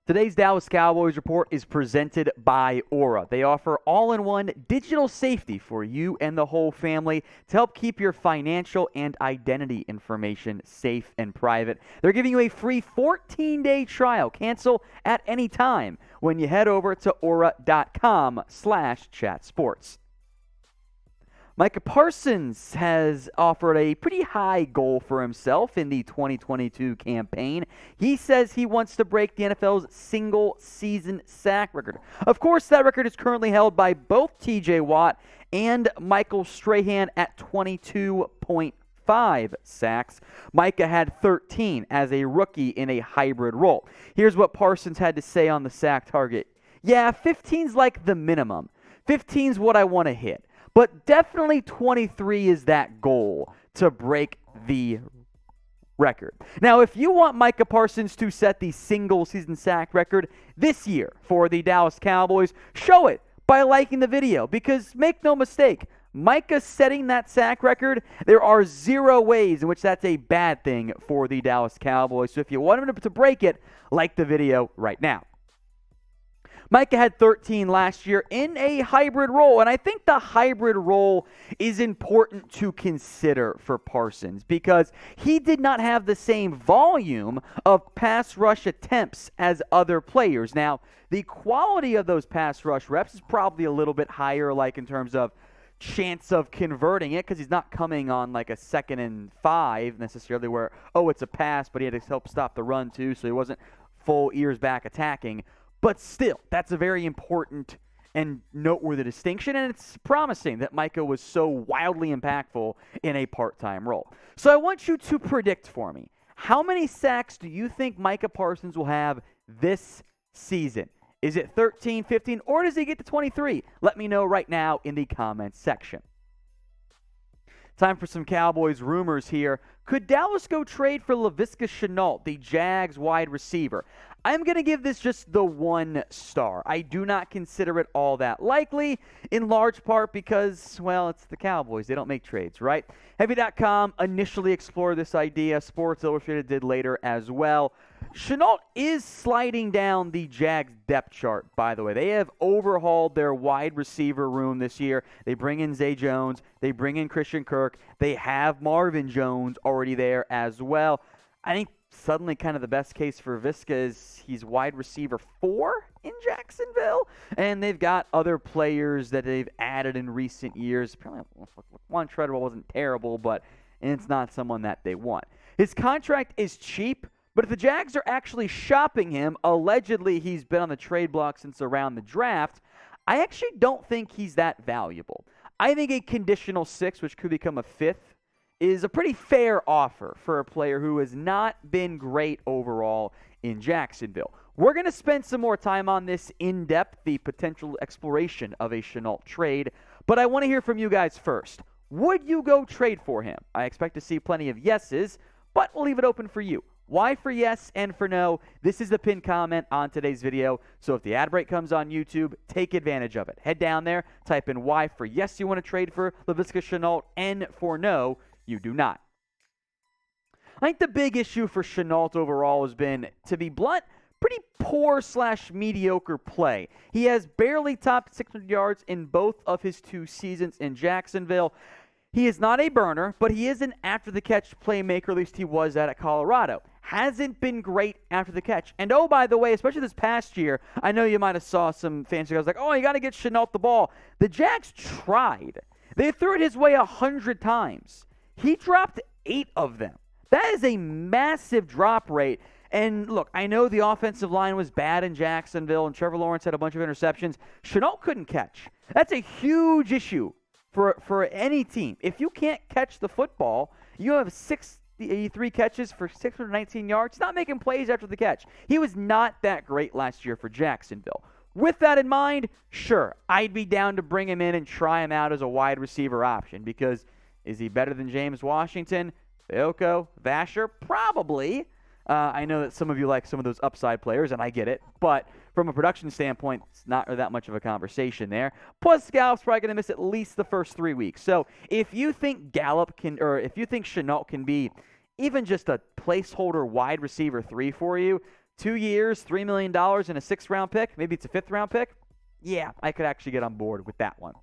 Today's Dallas Cowboys Report is presented by Aura. They offer all-in-one digital safety for you and the whole family to help keep your financial and identity information safe and private. They're giving you a free 14-day trial. Cancel at any time when you head over to aura.com/chatsports. Micah Parsons has offered a pretty high goal for himself in the 2022 campaign. He says he wants to break the NFL's single-season sack record. Of course, that record is currently held by both T.J. Watt and Michael Strahan at 22.5 sacks. Micah had 13 as a rookie in a hybrid role. Here's what Parsons had to say on the sack target. Yeah, 15's like the minimum. 15's what I want to hit. But definitely 23 is that goal to break the record. Now, if you want Micah Parsons to set the single-season sack record this year for the Dallas Cowboys, show it by liking the video. Because make no mistake, Micah setting that sack record, there are zero ways in which that's a bad thing for the Dallas Cowboys. So if you want him to break it, like the video right now. Micah had 13 last year in a hybrid role, and I think the hybrid role is important to consider for Parsons because he did not have the same volume of pass rush attempts as other players. Now, the quality of those pass rush reps is probably a little bit higher, like in terms of chance of converting it, because he's not coming on like a 2nd and 5 necessarily where, it's a pass, but he had to help stop the run too, so he wasn't full ears back attacking. But still, that's a very important and noteworthy distinction, and it's promising that Micah was so wildly impactful in a part-time role. So I want you to predict for me, how many sacks do you think Micah Parsons will have this season? Is it 13, 15, or does he get to 23? Let me know right now in the comments section. Time for some Cowboys rumors here. Could Dallas go trade for Laviska Shenault, the Jags wide receiver? I'm going to give this just the 1 star. I do not consider it all that likely, in large part because, it's the Cowboys. They don't make trades, right? Heavy.com initially explored this idea. Sports Illustrated did later as well. Shenault is sliding down the Jags depth chart, by the way. They have overhauled their wide receiver room this year. They bring in Zay Jones. They bring in Christian Kirk. They have Marvin Jones already there as well. I think suddenly kind of the best case for Viska is he's wide receiver 4 in Jacksonville, and they've got other players that they've added in recent years. Apparently, Juan Treadwell wasn't terrible, but it's not someone that they want. His contract is cheap, but if the Jags are actually shopping him, allegedly he's been on the trade block since around the draft, I actually don't think he's that valuable. I think a conditional 6, which could become a 5th, is a pretty fair offer for a player who has not been great overall in Jacksonville. We're going to spend some more time on this in depth, the potential exploration of a Shenault trade, but I want to hear from you guys first. Would you go trade for him? I expect to see plenty of yeses, but we'll leave it open for you. Why for yes and for no? This is the pinned comment on today's video, so if the ad break comes on YouTube, take advantage of it. Head down there, type in why for yes you want to trade for Laviska Shenault, and for no, you do not. I think the big issue for Shenault overall has been, to be blunt, pretty poor/mediocre play. He has barely topped 600 yards in both of his 2 seasons in Jacksonville. He is not a burner, but he is an after-the-catch playmaker, at least he was at Colorado. Hasn't been great after the catch. And by the way, especially this past year, I know you might have saw some fancy guys like, you got to get Shenault the ball. The Jags tried. They threw it his way 100 times. He dropped 8 of them. That is a massive drop rate. And look, I know the offensive line was bad in Jacksonville, and Trevor Lawrence had a bunch of interceptions. Shenault couldn't catch. That's a huge issue for any team. If you can't catch the football, you have 63 catches for 619 yards. He's not making plays after the catch. He was not that great last year for Jacksonville. With that in mind, sure, I'd be down to bring him in and try him out as a wide receiver option because is he better than James Washington, Feoko, Vasher? Probably. I know that some of you like some of those upside players, and I get it. But from a production standpoint, it's not that much of a conversation there. Plus, Gallup's probably going to miss at least the first 3 weeks. So if you think if you think Shenault can be even just a placeholder wide receiver 3 for you, 2 years, $3 million, and a 6th-round pick. Maybe it's a 5th-round pick. Yeah, I could actually get on board with that one.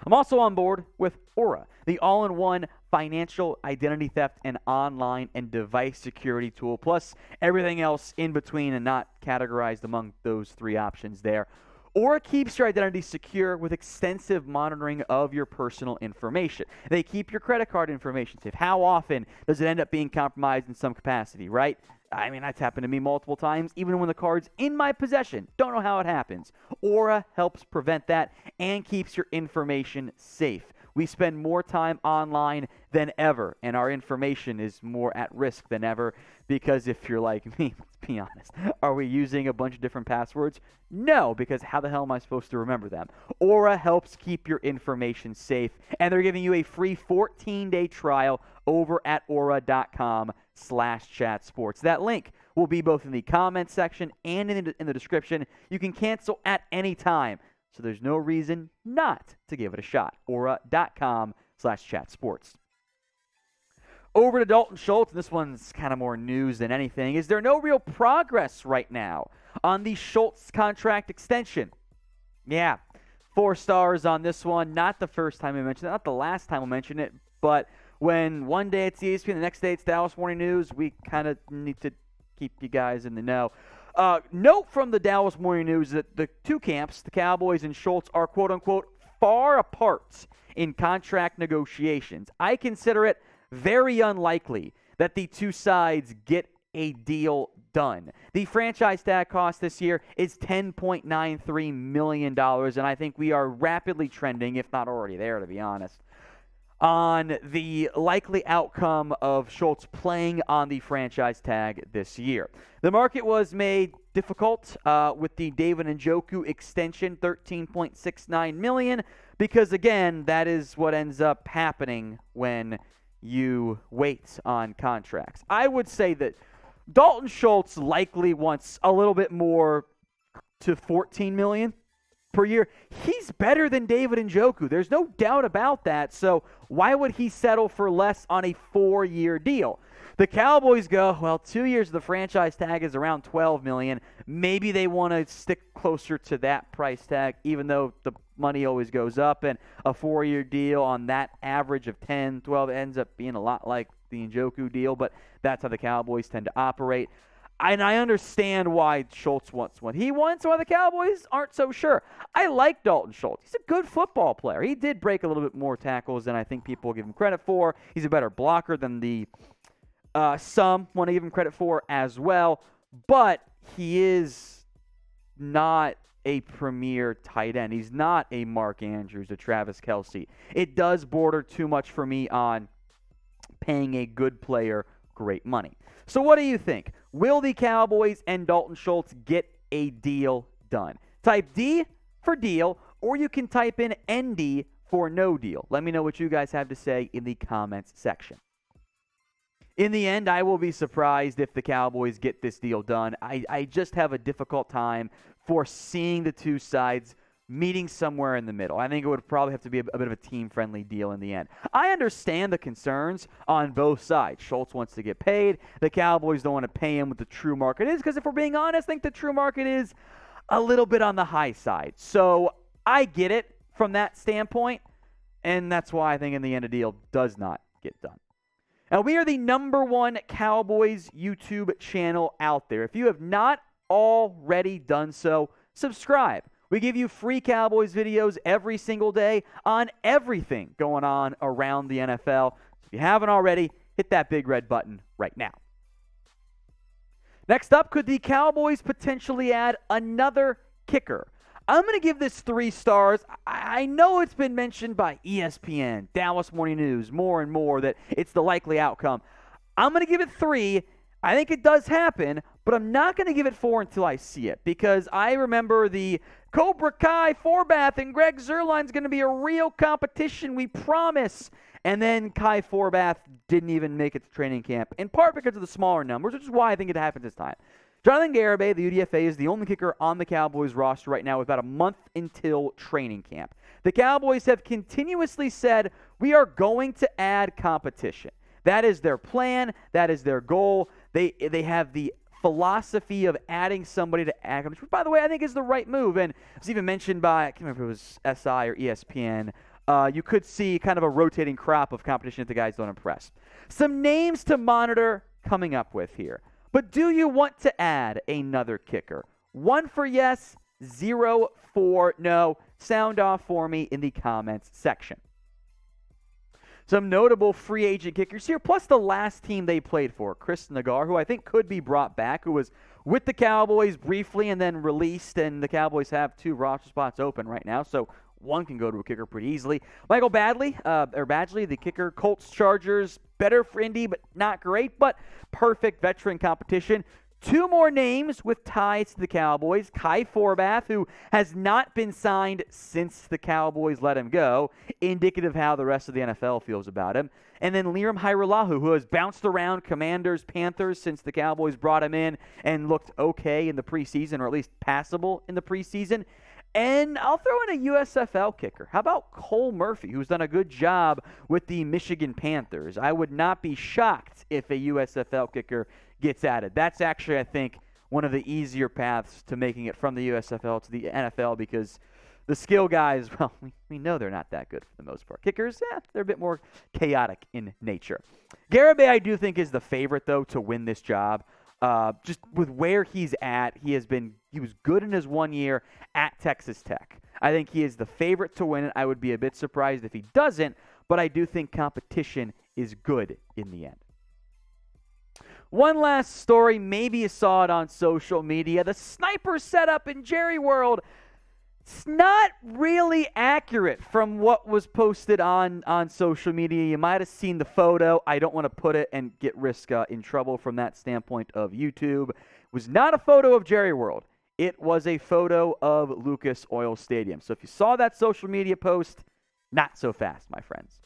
I'm also on board with Aura, the all-in-one financial identity theft and online and device security tool, plus everything else in between and not categorized among those 3 options there. Aura keeps your identity secure with extensive monitoring of your personal information. They keep your credit card information safe. How often does it end up being compromised in some capacity, right? I mean, that's happened to me multiple times, even when the card's in my possession. Don't know how it happens. Aura helps prevent that and keeps your information safe. We spend more time online than ever, and our information is more at risk than ever because if you're like me, let's be honest, are we using a bunch of different passwords? No, because how the hell am I supposed to remember them? Aura helps keep your information safe, and they're giving you a free 14-day trial over at aura.com/chatsports. That link will be both in the comments section and in the description. You can cancel at any time, so there's no reason not to give it a shot. Aura.com/chatsports. Over to Dalton Schultz, and this one's kind of more news than anything. Is there no real progress right now on the Schultz contract extension? Yeah, 4 stars on this one. Not the first time we mentioned it, not the last time we mentioned it, but when one day it's ESPN, the next day it's Dallas Morning News, we kind of need to keep you guys in the know. Note from the Dallas Morning News that the 2 camps, the Cowboys and Schultz, are quote-unquote far apart in contract negotiations. I consider it very unlikely that the 2 sides get a deal done. The franchise tag cost this year is $10.93 million, and I think we are rapidly trending, if not already there, to be honest, on the likely outcome of Schultz playing on the franchise tag this year. The market was made difficult with the David Njoku extension, $13.69 million, because, again, that is what ends up happening when you wait on contracts. I would say that Dalton Schultz likely wants a little bit more to $14 million per year. He's better than David Njoku. There's no doubt about that. So why would he settle for less on a 4-year deal? The Cowboys go, well, 2 years of the franchise tag is around $12 million. Maybe they want to stick closer to that price tag, even though the money always goes up, and a 4-year deal on that average of 10, 12 ends up being a lot like the Njoku deal, but that's how the Cowboys tend to operate. And I understand why Schultz wants what he wants, why the Cowboys aren't so sure. I like Dalton Schultz. He's a good football player. He did break a little bit more tackles than I think people give him credit for. He's a better blocker than some want to give him credit for as well. But he is not a premier tight end. He's not a Mark Andrews, a Travis Kelce. It does border too much for me on paying a good player great money. So what do you think? Will the Cowboys and Dalton Schultz get a deal done? Type D for deal, or you can type in ND for no deal. Let me know what you guys have to say in the comments section. In the end, I will be surprised if the Cowboys get this deal done. I just have a difficult time foreseeing the 2 sides meeting somewhere in the middle. I think it would probably have to be a bit of a team-friendly deal in the end. I understand the concerns on both sides. Schultz wants to get paid. The Cowboys don't want to pay him what the true market is, because if we're being honest, I think the true market is a little bit on the high side. So I get it from that standpoint, and that's why I think in the end a deal does not get done. Now, we are the #1 Cowboys YouTube channel out there. If you have not already done so, subscribe. We give you free Cowboys videos every single day on everything going on around the NFL. So if you haven't already, hit that big red button right now. Next up, could the Cowboys potentially add another kicker? I'm going to give this 3 stars. I know it's been mentioned by ESPN, Dallas Morning News, more and more that it's the likely outcome. I'm going to give it 3. I think it does happen, but I'm not going to give it 4 until I see it, because I remember the Cobra Kai Forbath and Greg Zuerlein's going to be a real competition, we promise. And then Kai Forbath didn't even make it to training camp, in part because of the smaller numbers, which is why I think it happens this time. Jonathan Garibay, the UDFA, is the only kicker on the Cowboys roster right now with about a month until training camp. The Cowboys have continuously said, we are going to add competition. That is their plan. That is their goal. They have the philosophy of adding somebody to act, which, by the way, I think is the right move. And it was even mentioned by, I can't remember if it was SI or ESPN, you could see kind of a rotating crop of competition if the guys don't impress. Some names to monitor coming up with here. But do you want to add another kicker? 1 for yes, 0 for no. Sound off for me in the comments section. Some notable free agent kickers here, plus the last team they played for, Chris Nagar, who I think could be brought back, who was with the Cowboys briefly and then released, and the Cowboys have 2 roster spots open right now, so one can go to a kicker pretty easily. Michael Badgley, the kicker, Colts, Chargers, better for Indy, but not great, but perfect veteran competition. 2 more names with ties to the Cowboys. Kai Forbath, who has not been signed since the Cowboys let him go, indicative of how the rest of the NFL feels about him. And then Liam Hairolahu, who has bounced around Commanders, Panthers since the Cowboys brought him in and looked okay in the preseason, or at least passable in the preseason. And I'll throw in a USFL kicker. How about Cole Murphy, who's done a good job with the Michigan Panthers? I would not be shocked if a USFL kicker gets added. That's actually, I think, one of the easier paths to making it from the USFL to the NFL, because the skill guys, well, we know they're not that good for the most part. Kickers, they're a bit more chaotic in nature. Garibay, I do think, is the favorite, though, to win this job. Just with where he's at, he was good in his 1 year at Texas Tech. I think he is the favorite to win it. I would be a bit surprised if he doesn't, but I do think competition is good in the end. One last story, maybe you saw it on social media. The sniper setup in Jerry World. It's not really accurate from what was posted on social media. You might have seen the photo. I don't want to put it and get risk in trouble from that standpoint of YouTube. It was not a photo of Jerry World. It was a photo of Lucas Oil Stadium. So if you saw that social media post, not so fast, my friends.